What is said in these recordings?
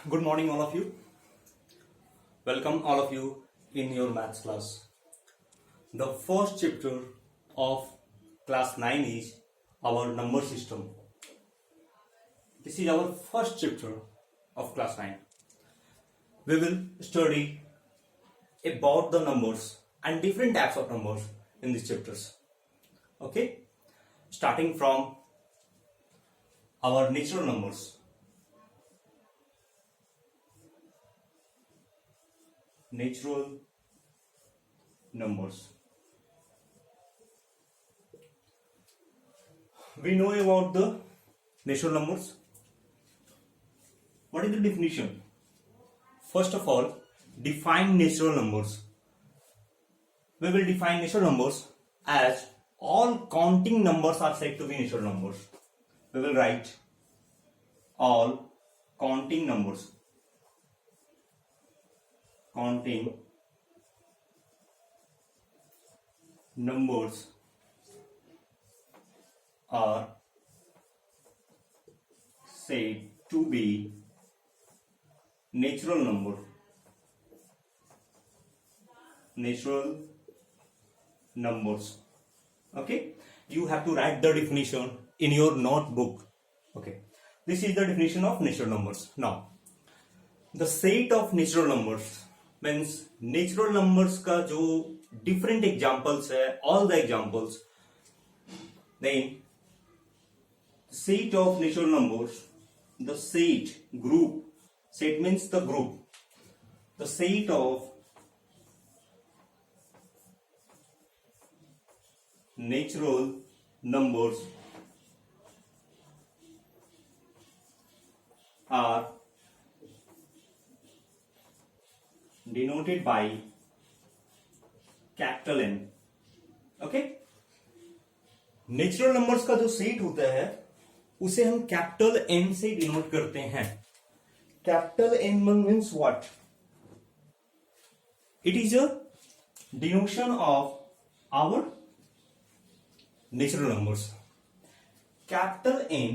Good morning, all of you. Welcome, all of you, in your maths class. The first chapter of class 9 is our number system. This is our first chapter of class 9. We will study about the numbers and different types of numbers in these chapters. Okay? Starting from our natural numbers. Natural numbers. We know about the natural numbers. What is the definition? First of all, define natural numbers. We will define natural numbers as all counting numbers are said to be natural numbers. We will write all counting numbers. Counting numbers are said to be natural number. Natural numbers. Okay, you have to write the definition in your notebook. Okay, this is the definition of natural numbers. Now, the set of natural numbers means natural numbers का जो different examples है, all the examples, then set of natural numbers, the set group, set means the group, the set of natural numbers are denoted by capital N. Okay, natural numbers का जो set होता है उसे हम capital N से denote करते हैं. Capital N means what? It is a denotation of our natural numbers. Capital N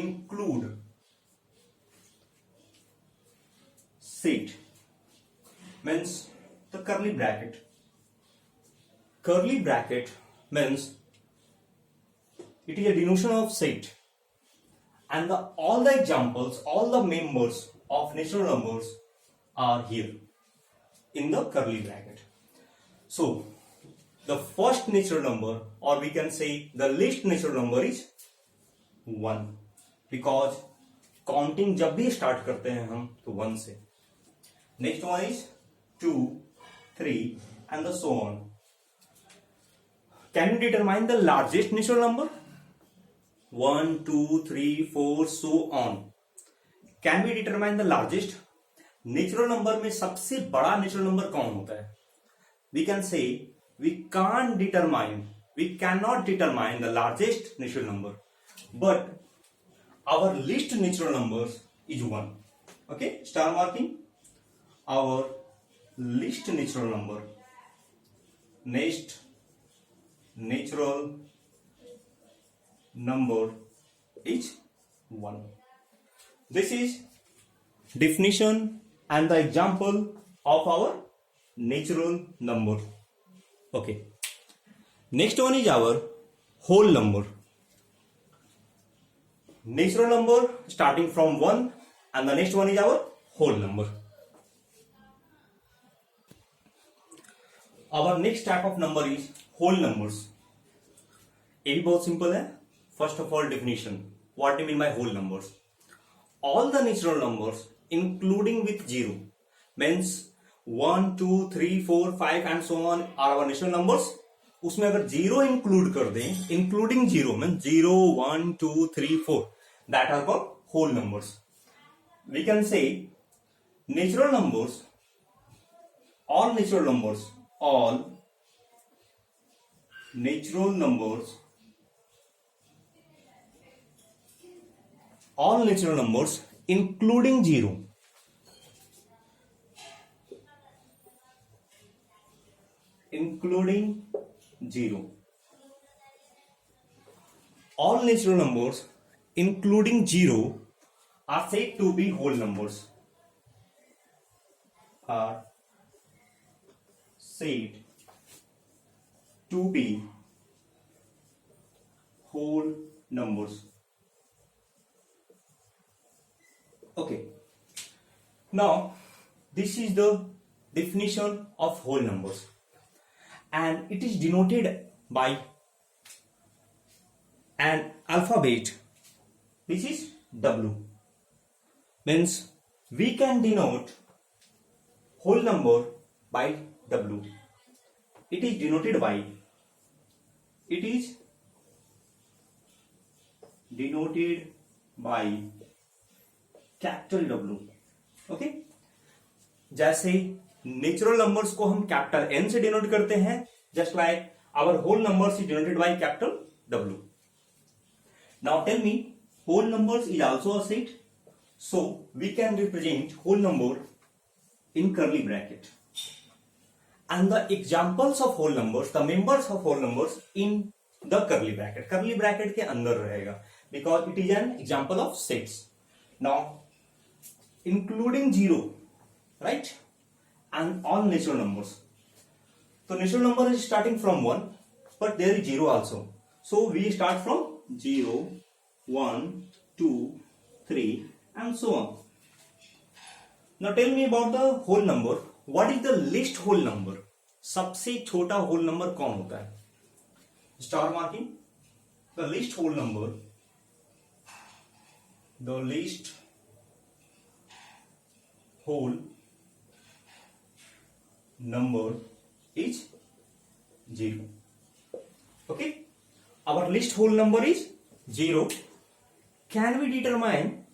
include set means the curly bracket. Curly bracket means it is a denotion of set, and all the examples, all the members of natural numbers are here in the curly bracket. So the first natural number, or we can say the least natural number, is 1, because counting जब भी start करते हैं हम तो 1 से. Next one is 2, 3 and the so on. Can you determine the largest natural number? 1, 2, 3, 4 so on. Can we determine the largest? Natural number में सबसे बड़ा natural number कौन होता है? We can say we cannot determine the largest natural number, but our least natural number is 1. Okay, star marking. Our least natural number, next natural number is 1. This is definition and the example of our natural number. Okay, next one is our whole number. Natural number starting from 1, and the next one is our whole number. Our next type of number is whole numbers. ये भी बहुत simple है. First of all, definition. What do you mean by whole numbers? All the natural numbers including with 0 means 1, 2, 3, 4, 5 and so on are our natural numbers. उसमें अगर 0 include कर दें, including 0 means 0, 1, 2, 3, 4, that are called whole numbers. We can say natural numbers, all natural numbers including 0 all natural numbers including 0 are said to be whole numbers. are said to be whole numbers. Okay, now this is the definition of whole numbers, and it is denoted by an alphabet which is W. Means we can denote whole number by W. It is denoted by capital W. Okay, जैसे natural numbers को हम capital N से denote करते हैं, just like our whole numbers is denoted by capital W. Now tell me, whole numbers is also a set, so we can represent whole number in curly bracket, and the examples of whole numbers, the members of whole numbers in the curly bracket के अंदर रहेगा, because it is an example of sets. Now including zero, right, and all natural numbers. So natural number is starting from 1, but there is 0 also, so we start from 0, 1, 2, 3 and so on. Now tell me about the whole number. What is the least whole number? सबसे छोटा whole number कौन होता है? Star marking. The least whole number is 0. Okay, our least whole number is 0. Can we determine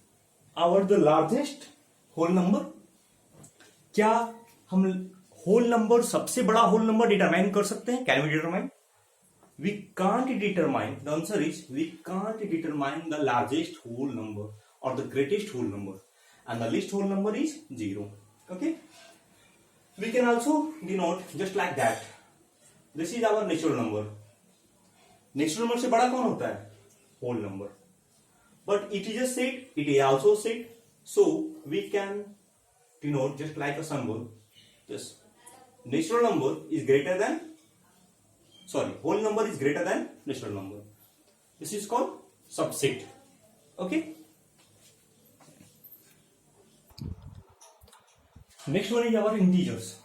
the largest whole number? क्या हम whole number, सबसे बड़ा whole number determine कर सकते हैं? Can we determine? We can't determine. The answer is we can't determine the largest whole number or the greatest whole number, and the least whole number is 0. Okay, we can also denote just like that. This is our natural number. Natural number से बड़ा कौन होता है? Whole number. But it is a set, it is also a set, so we can denote just like a symbol. Just natural number is greater than, whole number is greater than natural number. This is called subset. Okay. Next one is our integers.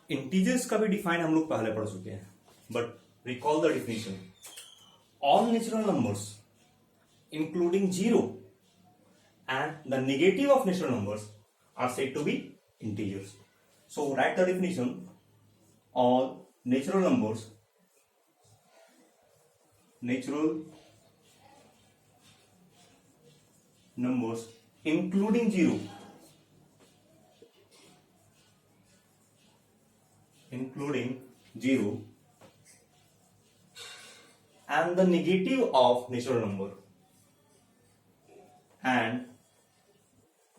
Integers का भी define हम लोग पहले पढ़ चुके हैं, but recall the definition. All natural numbers including 0 and the negative of natural numbers are said to be integers. So write the definition. All natural numbers including 0 and the negative of natural number and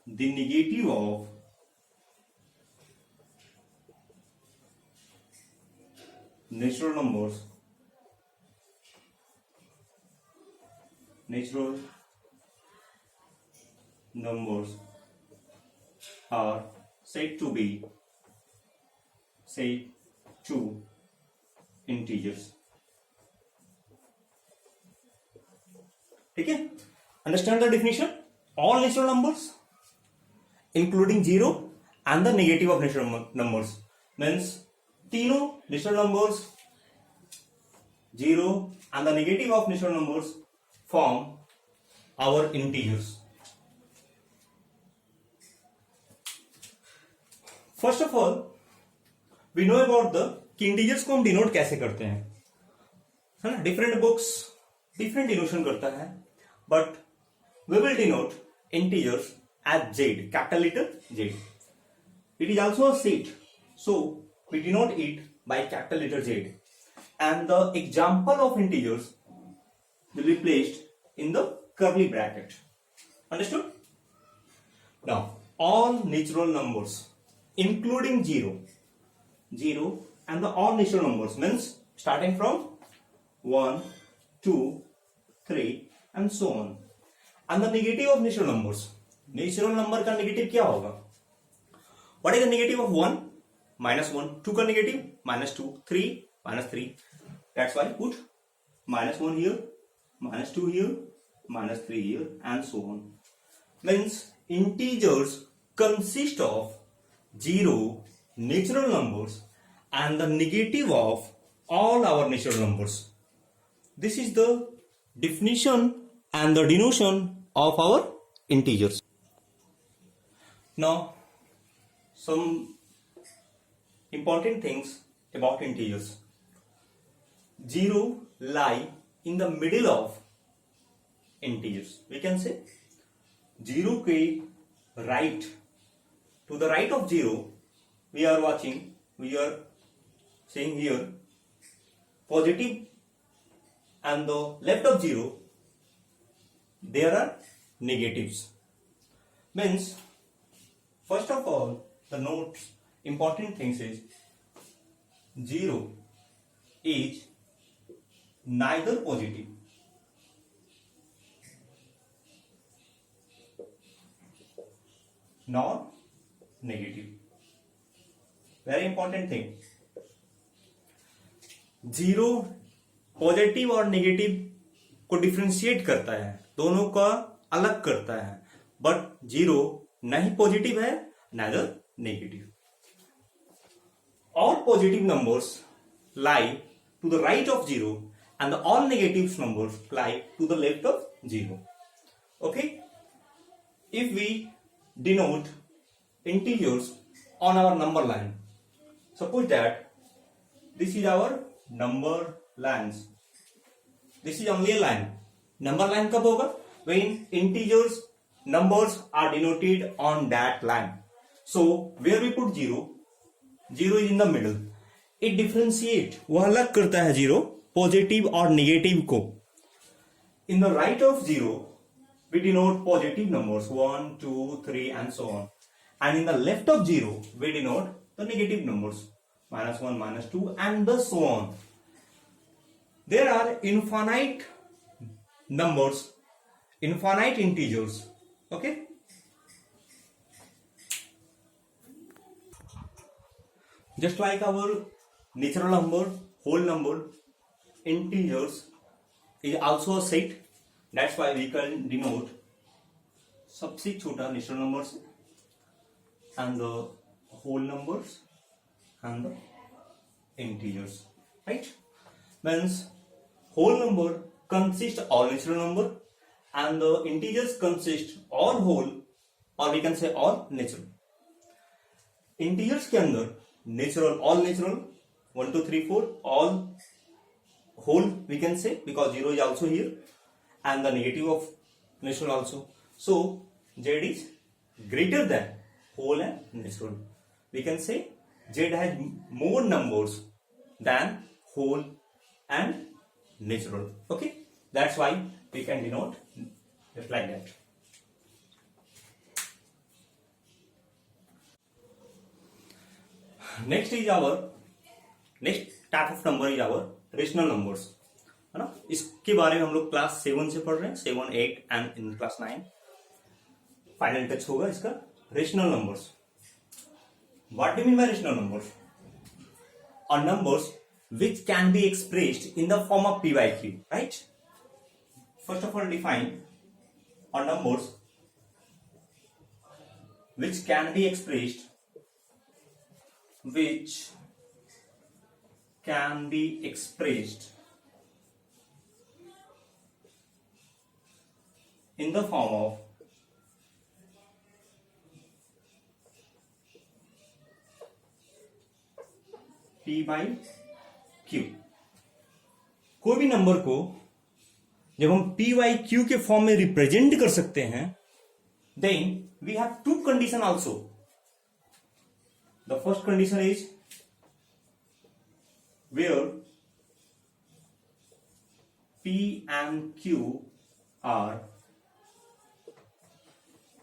the negative of natural numbers are said to integers. ठीक है, understand the definition. All natural numbers including 0 and the negative of natural numbers means तीनों natural numbers 0 and the negative of natural numbers form our integers. First of all, we know about the integers को हम denote कैसे करते हैं, है ना. Different books different डिनोशन करता है, but we will denote integers as Z, capital letter Z. It is also a set, so we denote it by capital letter Z, and the example of integers will be placed in the curly bracket. Understood? Now all natural numbers including 0 and the all natural numbers means starting from 1, 2, 3 and so on, and the negative of natural numbers. Natural number का negative क्या होगा? What is the negative of 1? -1. 2 का negative -2. 3 -3. That's why put -1 here, -2 here, -3 here, and so on. Means integers consist of 0 natural numbers and the negative of all our natural numbers. This is the definition and the denotation of our integers. Now, some important things about integers. 0 lie in the middle of integers. We can say 0 के right, to the right of 0, we are saying here positive, and the left of 0 there are negatives. Means first of all, the notes important things is 0 is neither positive nor negative. Very important thing. 0 positive और negative को differentiate करता है, दोनों का अलग करता है, but 0 नहीं पॉजिटिव है neither negative. All positive numbers lie to the right of 0 and all negative numbers lie to the left of 0. Okay? If we denote integers on our number line, suppose that this is our number lines. This is only a line. Number line कब होगा? When integers numbers are denoted on that line. So where we put 0, 0 is in the middle. It differentiate, वह अलग करता है 0 positive और negative को. In the right of 0, we denote positive numbers 1, 2, 3 and so on. And in the left of 0, we denote the negative numbers -1, -2 and the so on. There are infinite numbers, infinite integers. Okay? Just like our natural number, whole number, integers is also a set. That's why we can denote सबसे छोटा natural numbers and the whole numbers and the integers. Right? Means whole number consists all natural number and the integers consist all whole, or we can say all natural. Integers के अंदर natural, all natural, 1, 2, 3, 4, all whole we can say because 0 is also here and the negative of natural also. So Z is greater than whole and natural. We can say Z has more numbers than whole and natural. Okay, that's why we can denote just like that. Next type of number is our rational numbers, है ना. इसके बारे में हम लोग class 7 से पढ़ रहे हैं, 7, 8 and in class 9 final touch होगा इसका. Rational numbers. What do mean by rational numbers? Are numbers which can be expressed in the form of p by q, right? First of all, define are numbers which can be expressed in the form of p by q. कोई भी number को जब हम p by q के form में represent कर सकते हैं, then we have two condition also. The first condition is where p and q are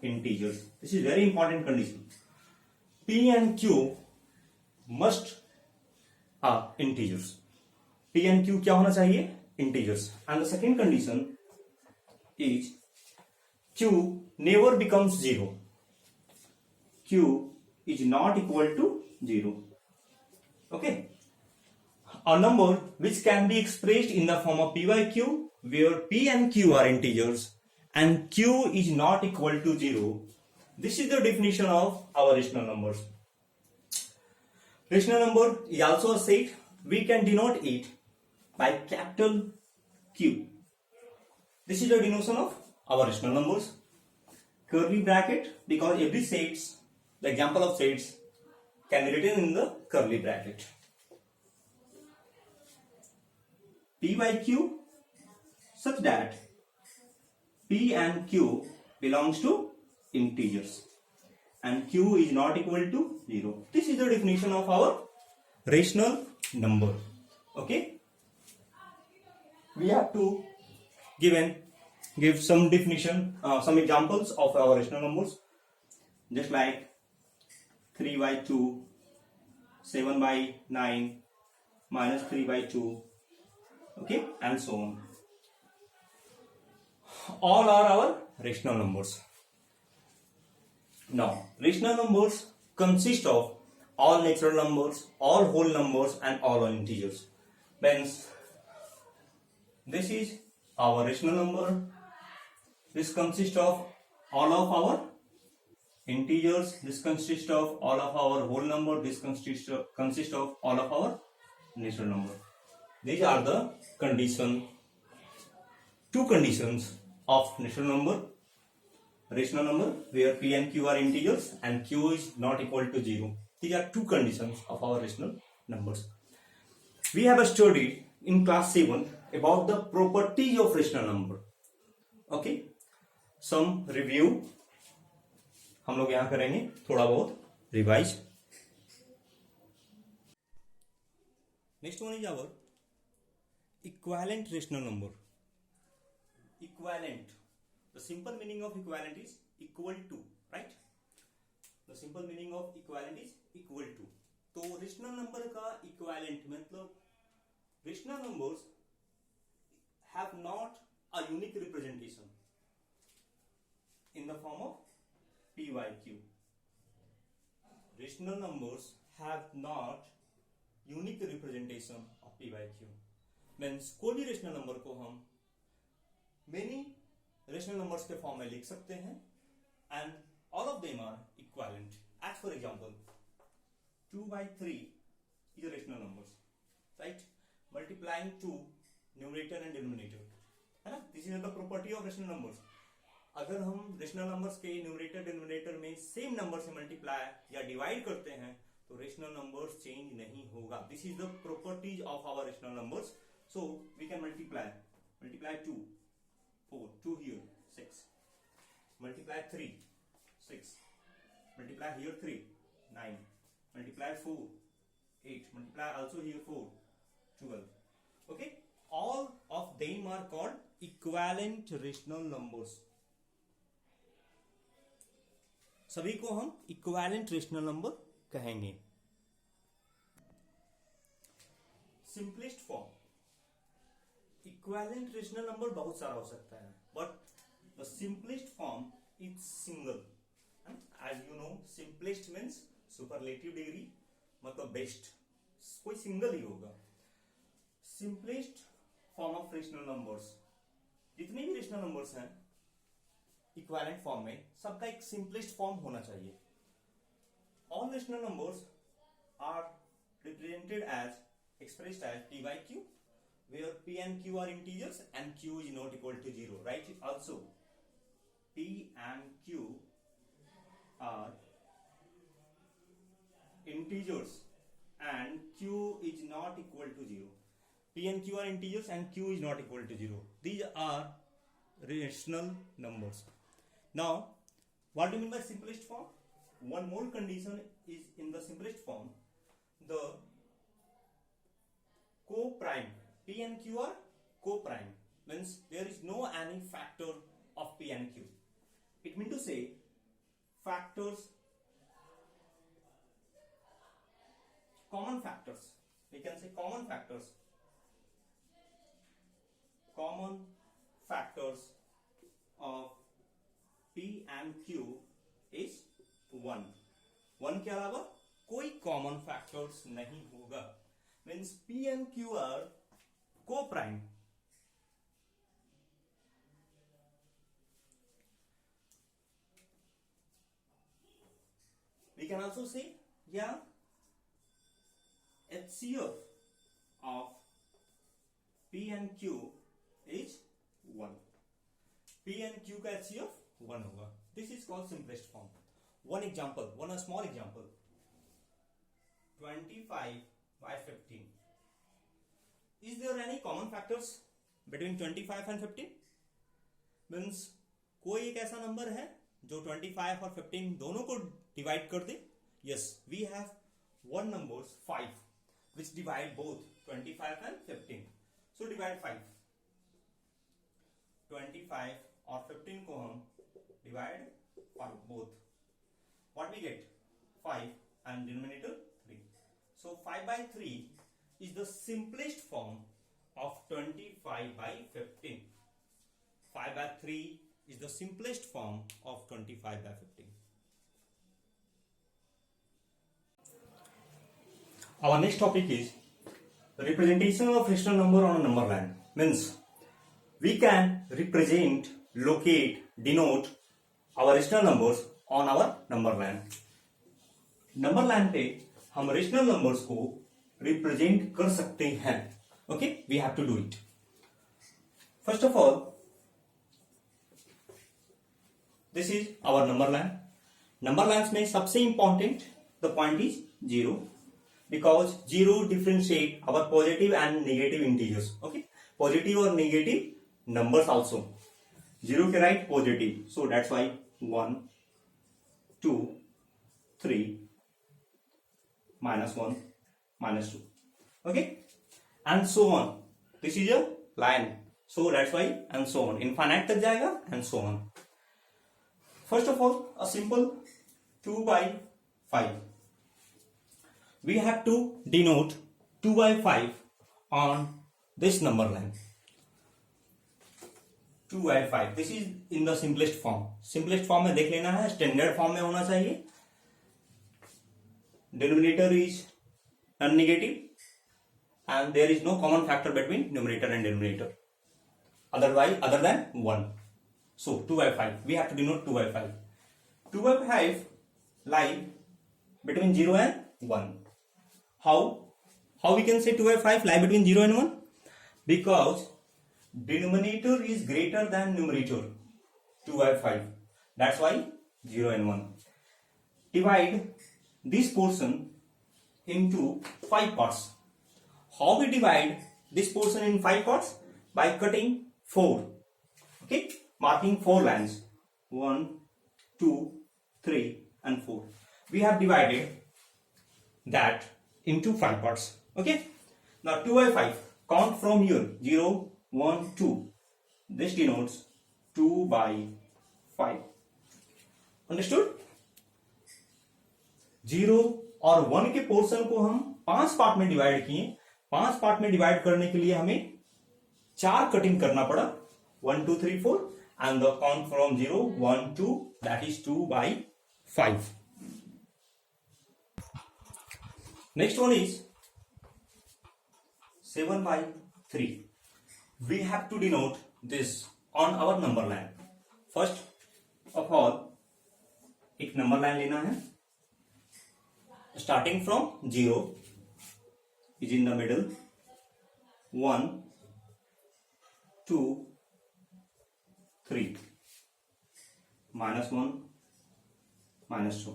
integers. This is very important condition. p and q must are integers. p and q क्या होना चाहिए? Integers. And the second condition is q never becomes 0. q is not equal to 0. Okay. A number which can be expressed in the form of p by q, where p and q are integers and q is not equal to 0. This is the definition of our rational numbers. Rational number is also a set. We can denote it by capital Q. This is the denotation of our rational numbers. Curly bracket, because every sets, the example of sets, can be written in the curly bracket. P by Q such that P and Q belongs to integers and Q is not equal to 0. This is the definition of our rational number. Okay. We have to give some definition, some examples of our rational numbers, just like 3 by 2, 7 by 9, minus 3 by 2, okay, and so on. All are our rational numbers. Now, rational numbers consist of all natural numbers, all whole numbers, and all integers. Hence, this is our rational number. This consists of all of our integers. This consists of all of our whole number. This consists of all of our natural number. These are the two conditions of natural number. Rational number where p and q are integers and q is not equal to 0. These are two conditions of our rational numbers. We have studied in class 7 about the properties of rational number. Okay, some review हम लोग यहाँ करेंगे, थोड़ा बहुत revise. Next one is our equivalent rational number. Equivalent. The simple meaning of equivalent is equal to, right? The simple meaning of equivalent is equal to. तो rational number का equivalent मतलब rational numbers have not a unique representation in the form of p by q. Rational numbers have not unique representation of p by q. Means कोई भी rational number को हम many rational numbers के form में लिख सकते हैं and all of them are equivalent. As for example, 2 by 3 is a rational numbers, right? Multiplying 2 numerator and denominator, है ना? This is the property of rational numbers. अगर हम rational numbers के numerator denominator में same number से multiply या divide करते हैं तो rational numbers change नहीं होगा. This is the properties of our rational numbers. So we can multiply 2, 4, 2 here, 6. Multiply 3, 6. Multiply here 3, 9. Multiply 4, 8. Multiply also here 4, 12. Okay, all of them are called equivalent rational numbers. सभी को हम equivalent rational number कहेंगे. Simplest form. Equivalent rational number बहुत सारा हो सकता है, but the simplest form is single. As you know, simplest means superlative degree, मतलब best. कोई single ही होगा. Simplest form of rational numbers. जितने भी rational numbers हैं equivalent form में, सबका एक simplest form होना चाहिए. All rational numbers are represented as expressed as p by q, where p and q are integers and q is not equal to 0. Write it also. P and q are integers and q is not equal to 0. P and q are integers and q is not equal to 0. These are rational numbers. Now, what do you mean by simplest form? One more condition is in the simplest form, the co-prime. P and q are co-prime, means there is no any factor of p and q. It means to say factors, common factors. We can say common factors. Common factors of p and q is 1. 1 के अलावा कोई common factors नहीं होगा, means P and Q are coprime. We can also say, yeah, HCF of P and Q is 1. P and Q का HCF 1 होगा. This is called simplest form. One example, a small example. 25 by 15. Is there any common factors between 25 and 15? Means कोई एक ऐसा number है जो 25 और 15 दोनों को डिवाइड कर दे? Yes, we have one numbers 5 which divide both 25 and 15. So divide 5. 25 और 15 को हम divide 5 both. What we get? 5 and denominator 3. So 5 by 3 is the simplest form of 25 by 15. 5 by 3 is the simplest form of 25 by 15. Our next topic is representation of rational number on a number line. Means we can represent, locate, denote our rational numbers on our number line. Number line पे हम rational numbers को represent कर सकते हैं. Okay, we have to do it. First of all, this is our number line. Number line में सबसे important the point is 0, because 0 differentiate our positive and negative integers. Okay, positive और negative numbers also. 0 के right positive, so that's why 1, 2, 3, -1, -2. Okay, and so on. This is a line, so that's why and so on. Infinite तक जाएगा and so on. First of all, a simple 2 by 5. We have to denote 2 by 5 on this number line. 2 by 5. This is in the simplest form. Simplest form में देख लेना है, standard form में होना चाहिए. Denominator is non-negative and there is no common factor between numerator and denominator other than 1. So 2 by 5, we have to denote 2 by 5. 2 by 5 lie between 0 and 1. How we can say 2 by 5 lie between 0 and 1? Because denominator is greater than numerator. 2 by 5, that's why 0 and 1. Divide this portion into 5 parts. How we divide this portion in 5 parts? By cutting 4. Okay, marking 4 lines. 1, 2, 3 and 4. We have divided that into 5 parts. Okay, now 2 by 5. Count from here. 0, 1, 2. This denotes 2 by 5. Understood? 0 और 1 के portion को हम 5 part में divide किए. 5 part में divide करने के लिए हमें 4 कटिंग करना पड़ा. 1, 2, 3, 4 and the count from 0, 1, 2, that is 2 by 5. Next one is 7 by 3. We have to denote this on our number line. First of all, एक नंबर लाइन लेना है. Starting from 0 is in the middle. 1, 2, 3, -1, -2.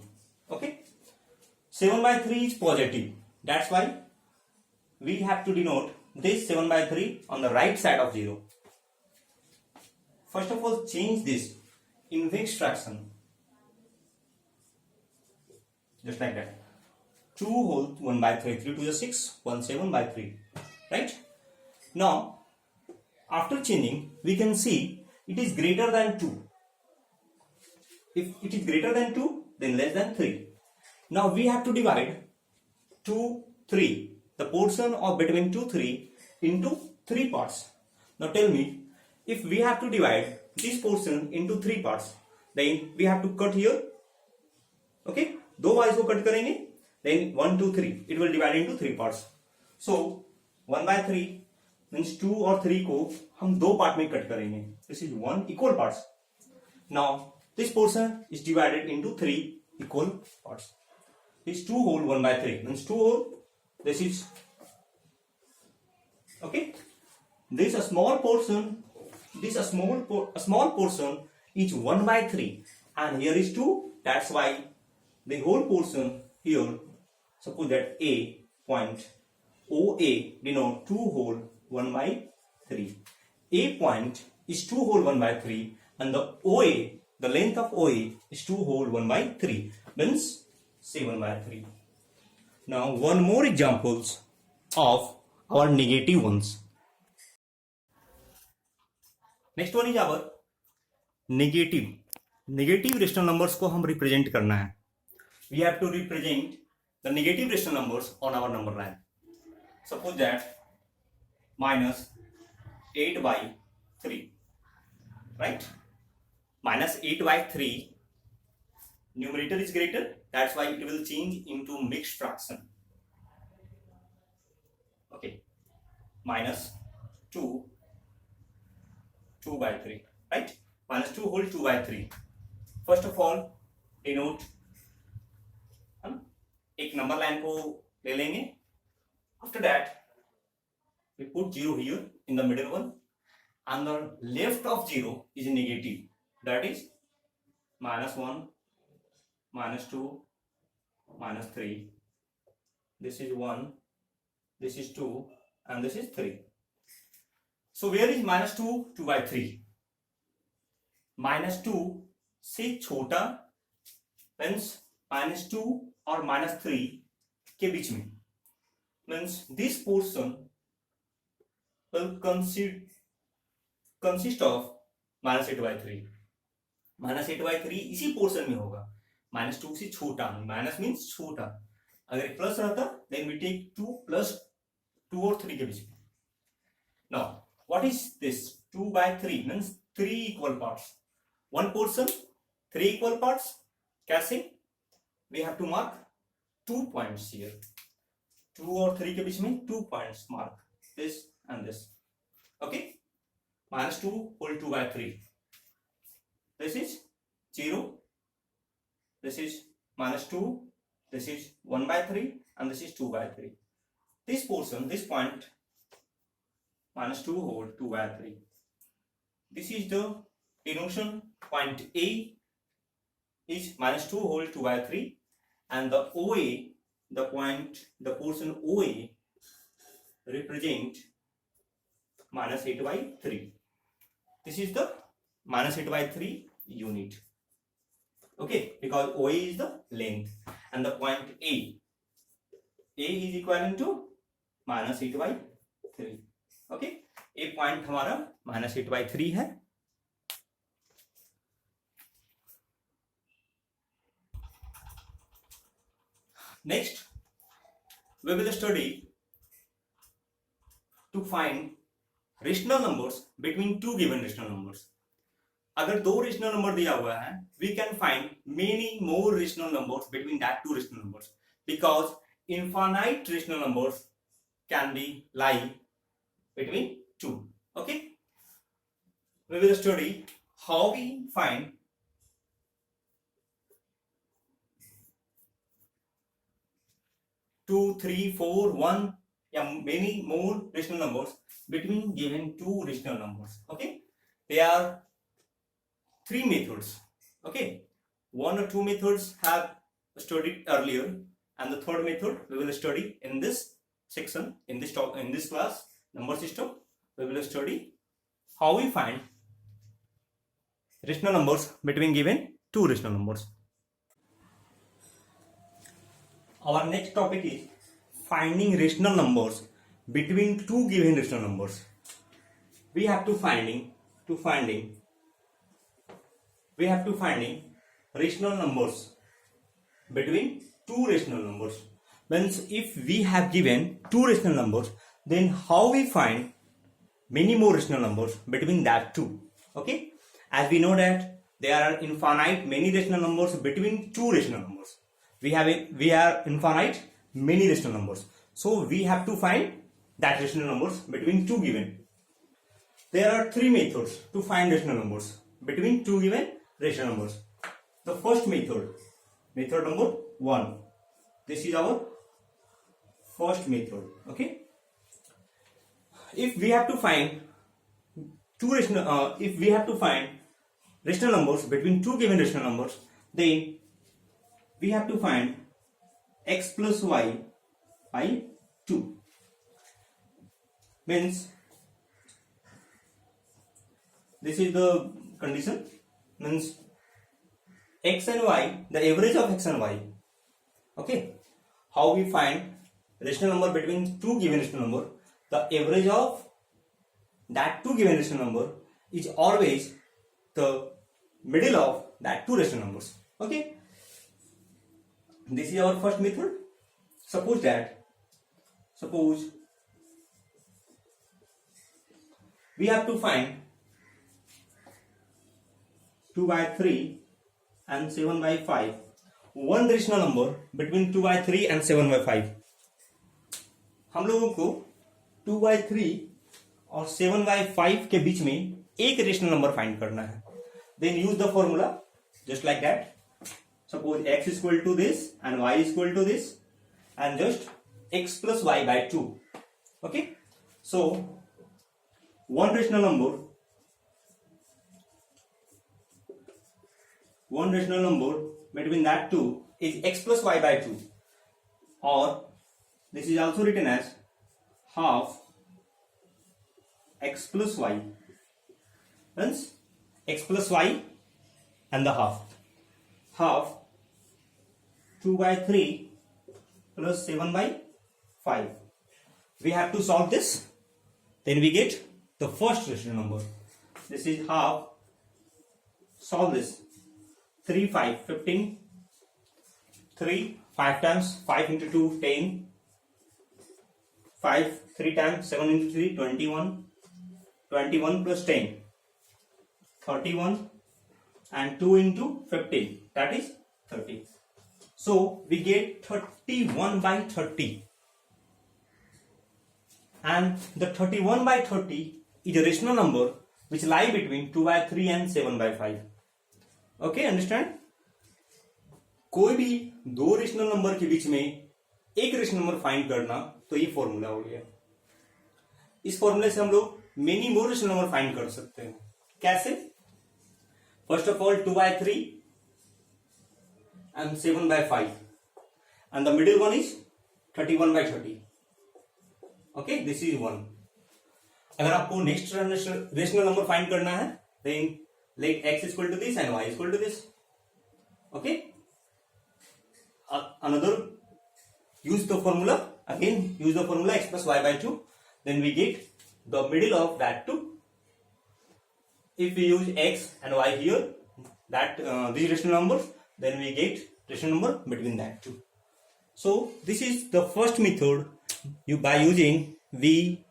Okay, 7 by 3 is positive. That's why we have to denote this 7 by 3 on the right side of 0. First of all, change this in mixed fraction, just like that. 2 whole 1 by 3, 3 to the 6, 1 7 by 3, right? Now after changing, we can see it is greater than 2. If it is greater than 2, then less than 3. Now we have to divide 2, 3, the portion of between 2, 3 into 3 parts. Now tell me, if we have to divide this portion into 3 parts, then we have to cut here. Okay, दो वाइज को cut करेंगे, then 1 2 3 it will divide into 3 parts. So 1/3 means 2 और 3 को हम दो part में cut करेंगे. This is 1 equal parts. Now this portion is divided into 3 equal parts. This 2 whole 1/3 means 2 whole. This is okay. This a small portion. This a small portion is 1/3, and here is 2. That's why the whole portion here. Suppose that A point OA denote 2 whole 1/3. A point is 2 whole 1/3, and the OA, the length of OA is 2 whole 1/3 means 7/3. Now one more examples of our negative ones. Next one is our negative. Negative rational numbers को हम represent करना है. We have to represent the negative rational numbers on our number line. Suppose that minus 8/3, right? Minus 8/3. Numerator is greater, that's why it will change into mixed fraction. Okay, minus 2/3, right? Minus 2 whole 2/3. First of all, denote हम एक number line को ले लेंगे. After that, we put 0 here in the middle one, and the left of 0 is negative. That is -1, -2, -3. This is 1, this is 2, and this is 3. So where is -2, 2/3? -2 से छोटा means -2 और -3 के बीच में, means this portion will consist of -8/3. -8/3 इसी portion में होगा. -2 से छोटा, माइनस मीन्स छोटा. अगर प्लस रहता देन वी टेक 2 प्लस 2 और 3 के बीच में. Now what is this? 2/3 means 3 equal parts. One portion 3 equal parts. कैसे? We have to mark 2 points here. 2 और 3 के बीच में 2 points mark. This and this. Okay, -2 whole 2/3. This is 0. This is -2, this is 1/3, and this is 2/3. This portion, this point, -2 whole 2/3. This is the denotation. Point A is -2 whole 2/3, and the OA, the portion OA represent -8/3. This is the -8/3 unit. Okay, because OA is the length, and the point A is equivalent to -8/3. Okay, A point हमारा -8/3 है. Next, we will study to find rational numbers between two given rational numbers. अगर दो rational number दिया हुआ है, we can find many more rational numbers between that two rational numbers, because infinite rational numbers can be lie between two. Okay, we will study how we find 2, 3, 4, 1, many more rational numbers between given two rational numbers. Okay, there are 3 methods. Okay, 1 or 2 methods have studied earlier, and the third method we will study in this section, in this class number system. We will study how we find rational numbers between given two rational numbers. Our next topic is finding rational numbers between two given rational numbers. We have to finding rational numbers between two rational numbers. Means if we have given two rational numbers, then how we find many more rational numbers between that two. Okay, as we know that there are infinite many rational numbers between two rational numbers. we are infinite many rational numbers. So we have to find that rational numbers between two given. There are three methods to find rational numbers between two given rational numbers. The first method number 1. This is our first method. Okay. If we have to find rational numbers between two given rational numbers, then we have to find x plus y by 2. Means this is the condition, means x and y, the average of x and y. Okay, how we find rational number between two given rational number? The average of that two given rational number is always the middle of that two rational numbers. Okay, this is our first method. Suppose we have to find 2 by 3 and 7 by 5, one rational number between 2 by 3 and 7 by 5. हम लोगों को 2 by 3 और 7 by 5 के बीच में एक rational number find करना है. Then use the formula just like that. Suppose x is equal to this and y is equal to this, and just x plus y by 2. Okay, so one rational number between that two is x plus y by 2, or this is also written as half x plus y. Means x plus y and the half 2 by 3 plus 7 by 5. We have to solve this, then we get the first rational number. This is half. Solve this. 3 5 15, 3 5 times 5 into 2 10, 5 3 times 7 into 3 21, 21 plus 10 31, and 2 into 15, that is 30. So we get 31 by 30, and the 31 by 30 is a rational number which lie between 2 by 3 and 7 by 5. Okay, understand? कोई भी दो rational number के बीच में एक rational number find करना, तो ये फॉर्मूला हो गया. इस फॉर्मूले से हम लोग many more rational number find कर सकते हैं. कैसे? First of all 2 by 3 and 7 by 5, and the middle one is 31 by 30. Okay, this is 1. अगर आपको नेक्स्ट रेशनल नंबर फाइंड करना है, then let x is equal to this and y is equal to this. Okay, another, use the formula x plus y by 2, then we get the middle of that 2. If we use x and y here, that these rational numbers, then we get rational number between that 2. So this is the first method. By using we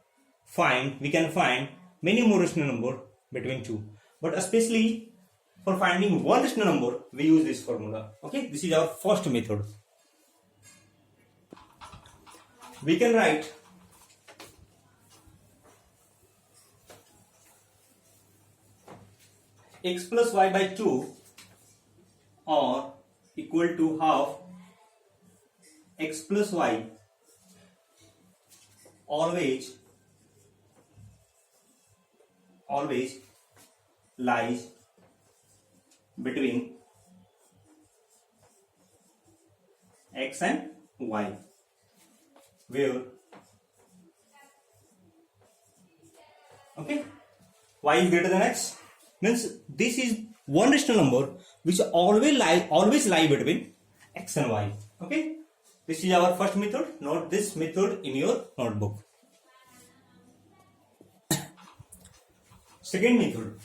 can find many more rational number between 2, but especially for finding one rational number we use this formula. Okay, this is our first method. We can write x plus y by 2 or equal to half x plus y always lies between x and y, where y is greater than x, means this is one rational number which always lie between x and y. Okay, this is our first method. Note this method in your notebook. Second method.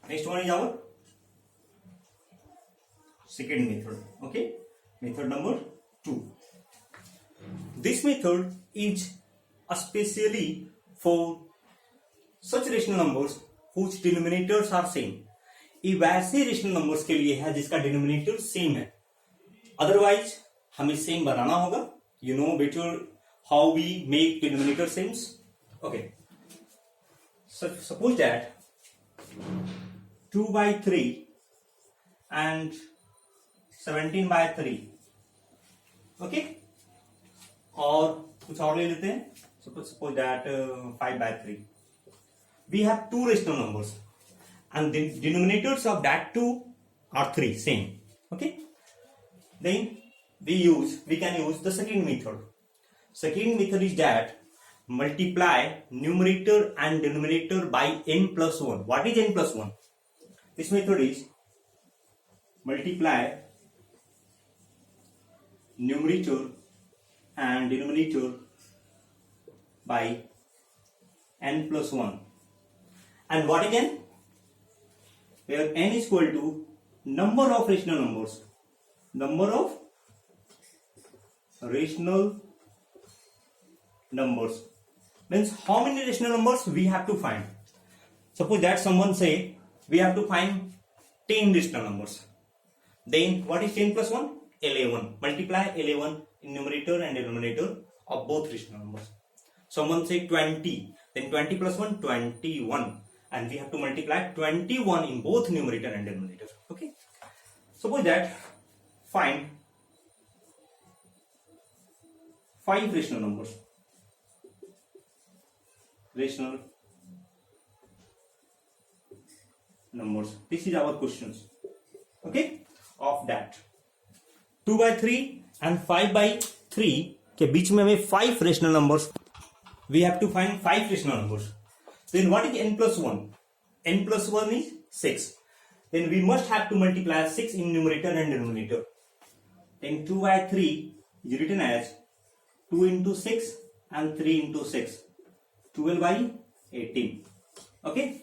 Next one is our second method. Okay, method number 2. This method is especially for such rational numbers whose denominators are same. ये वैसे rational numbers के लिए है जिसका denominator same है. Otherwise हमें same बनाना होगा. You know better how we make denominator sems. Okay. So suppose that 2 by 3 and 17 by 3. Okay. और कुछ और ले लेते हैं. Suppose that 5 by 3. We have two rational numbers and the denominators of that two are 3 same. Okay. Then we can use the second method. Second method is that multiply numerator and denominator by n plus 1. What is n plus 1? This method is multiply numerator and denominator by n plus 1. And what is n? Where n is equal to number of rational numbers. Number of rational numbers means how many rational numbers we have to find. Suppose that someone say we have to find 10 rational numbers. Then what is 10 plus 1? 11. Multiply 11 in numerator and denominator of both rational numbers. Someone say 20. Then 20 plus 1, 21. And we have to multiply 21 in both numerator and denominator. Okay. Suppose that find 5 rational numbers. Rational numbers. This is our questions. Okay. Of that 2 by 3 and 5 by 3 के बीच में हमें 5 rational numbers. We have to find 5 rational numbers. Then what is n plus 1? N plus 1 is 6. Then we must have to multiply 6 in numerator and denominator. Then 2 by 3 is written as 2 into 6 and 3 into 6. 12 by 18. Okay.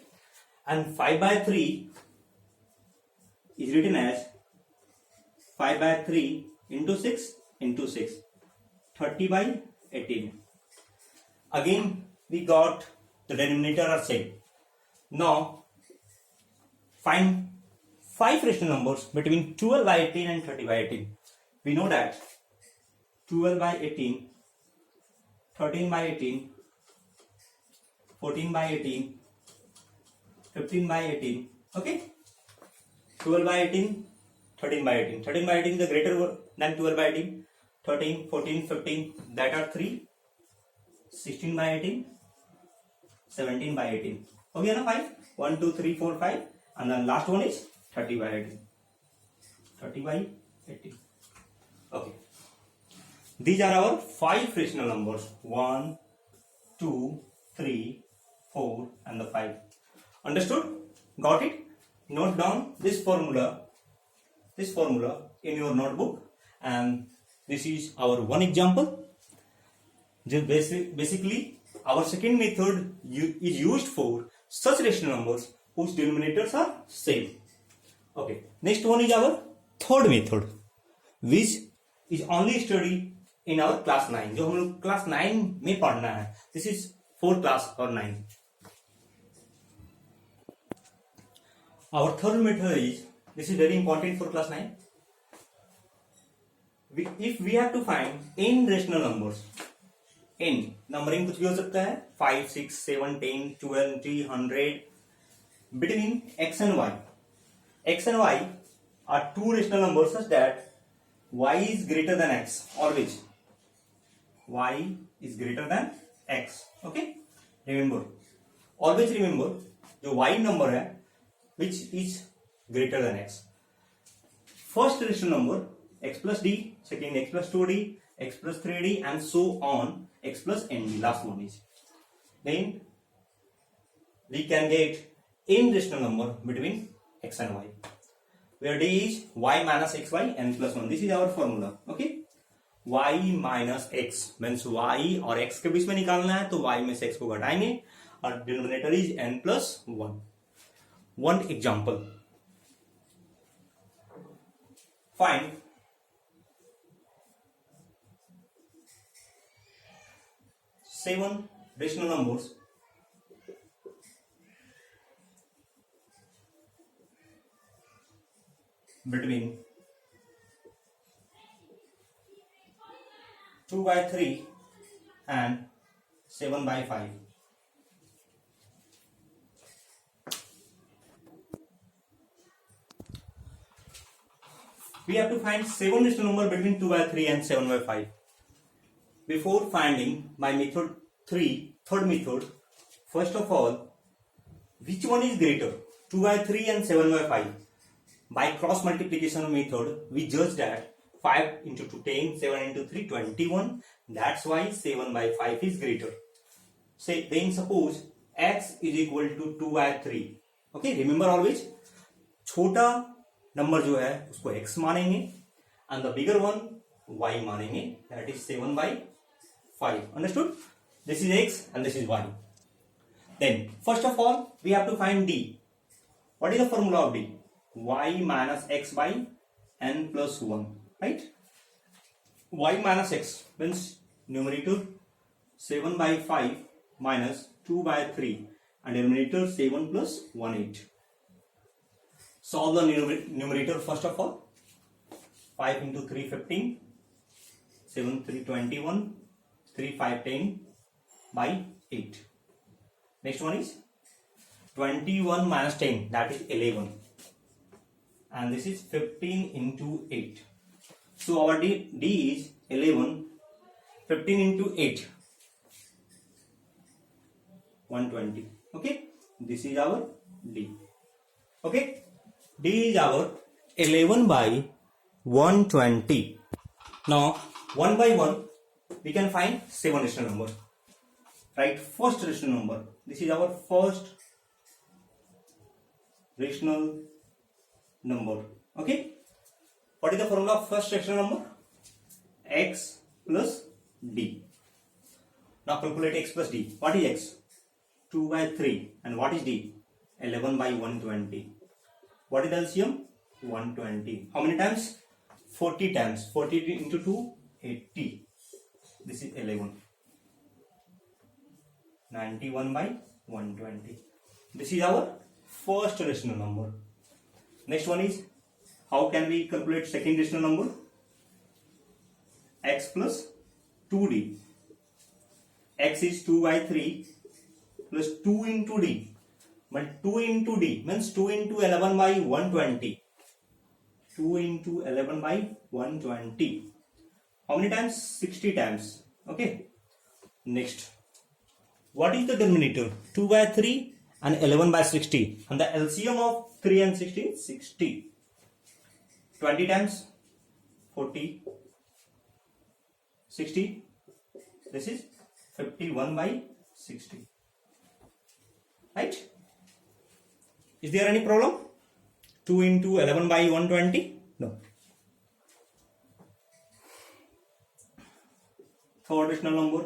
And 5 by 3 is written as 5 by 3 into 6 into 6. 30 by 18. Again we got the denominator are same. Now find 5 rational numbers between 12 by 18 and 30 by 18. We know that 12 by 18, 13 by 18, 14 by 18, 15 by 18. Okay. 12 by 18, 13 by 18. 13 by 18 is the greater than 12 by 18. 13, 14, 15, that are 3. 16 by 18, 17 by 18. Okay, na 5? 1, 2, 3, 4, 5. And the last one is 30 by 18. 30 by 18. Okay. These are our 5 rational numbers. 1, 2, 3, 4 and the 5. Understood? Got it? Note down this formula in your notebook, and this is our one example. Just basically our second method is used for such rational numbers whose denominators are same. Okay. Next one is our third method, which is only studied in our class 9. जो हम लोग class 9 में पढ़ना है. This is 4th class or 9. Our third method is, this is very important for class 9. If we have to find n rational numbers, n numbering कुछ भी हो सकता है, 5, 6, 7, 10, 20, 100, between x and y. X and y are two rational numbers such that y is greater than x always. Y is greater than x. Okay. Remember. Always remember जो y number है which is greater than x. First rational number x plus d, second x plus 2d, x plus 3d and so on, x plus nd, last one is. Then we can get n rational number between x and y, where d is y minus xy n plus 1. This is our formula. Okay. y minus x means y और x के बीच में निकालना है, तो y में से x को घटाएंगे और denominator is n plus 1. One example. Find seven rational numbers between 2 by 3 and 7 by 5. We have to find 7 rational number between 2 by 3 and 7 by 5. Before finding my method 3, third method, first of all, which one is greater, 2 by 3 and 7 by 5? By cross multiplication method, we judge that 5 into 2 10, 7 into 3 21. That's why 7 by 5 is greater. Say then suppose x is equal to 2 by 3. Okay, remember always छोटा number जो है उसको x मानेंगे and the bigger one y मानेंगे, that is 7 by 5. Understood? This is x and this is y. Then first of all we have to find d. What is the formula of d? Y minus x by n plus 1, right? Y minus x means numerator 7 by 5 minus 2 by 3 and denominator 7 plus 1 8. Solve the numerator first of all. 5 into 3 15, 7 3 21, 3 5 10 by 8. Next one is 21 minus 10, that is 11, and this is 15 into 8. So our d is 11. 15 into 8, 120. Okay, this is our d. Okay, d is our 11 by 120. Now 1 by 1 we can find 7 rational number. Right, first rational number. This is our first rational number. Okay, what is the formula of first rational number? X plus d. Now calculate x plus d. What is x? 2 by 3. And what is d? 11 by 120. What is the LCM? 120. How many times? 40 times. 40 into 2, 80. This is 11. 91 by 120. This is our first rational number. Next one is, how can we calculate second rational number? X plus 2d. X is 2 by 3 plus 2 into d. But 2 into d means 2 into 11 by 120. 2 into 11 by 120. How many times? 60 times. Okay. Next, what is the denominator? 2 by 3 and 11 by 60. And the LCM of 3 and 60 is 60. 20 times 40. 60. This is 51 by 60. Right? Is there any problem? 2 into 11 by 120? No. Third rational number,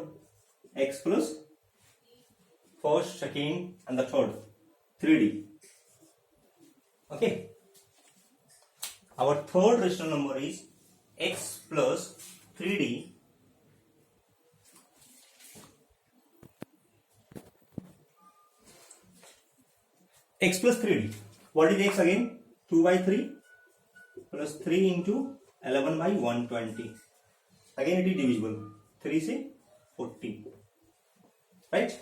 x plus first, second and the third, 3d. Okay. Our third rational number is x plus 3d x plus 3d. What is x again? 2 by 3 plus 3 into 11 by 120. Again it is divisible. 3 say 40. Right?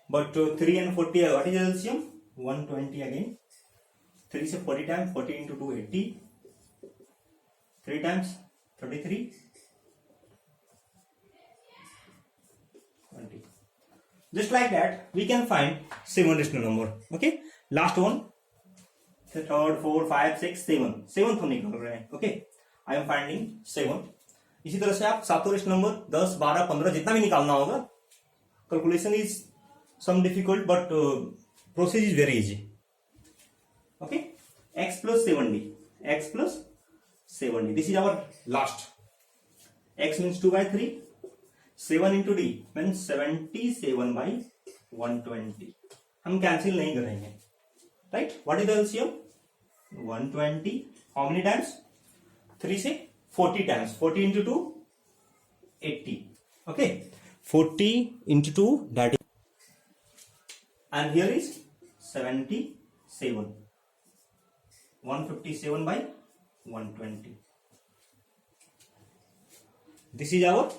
But 3 and 40, what is the LCM? 120 again. 3 say 40 times. 40 into 2, 80. 3 times 33. 20. Just like that, we can find 7 rational number. Okay. Last one. Third, 4, 5, 6, 7. 7th हम निकाल रहे हैं. Okay. I am finding 7. इसी तरह से आप सातों rational number 10, 12, 15 जितना भी निकालना होगा. Calculation is some difficult, but process is very easy. Okay. X plus 7d. X plus 7d. This is our last. X means 2 by 3. 7 into d means 77 by 120. हम कैंसिल नहीं करेंगे. Right? What is the LCM? 120. How many times? 3 say 40 times. 40 into 2, 80. Okay. 40 into 2, that is. And here is 77. 157 by 120. This is our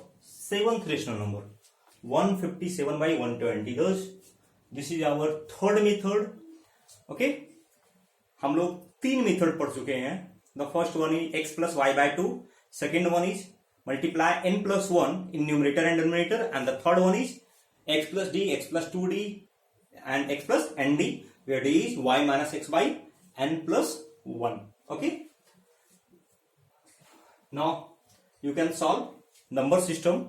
seventh rational number 157 by 120. Thus this is our third method. Okay, हम लोग तीन method पढ़ चुके हैं. The first one is x plus y by 2, second one is multiply n plus 1 in numerator and denominator, and the third one is x plus d, x plus 2d and x plus nd, where d is y minus x by n plus 1. Okay, now you can solve number system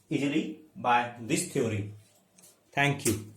easily by this theory. Thank you.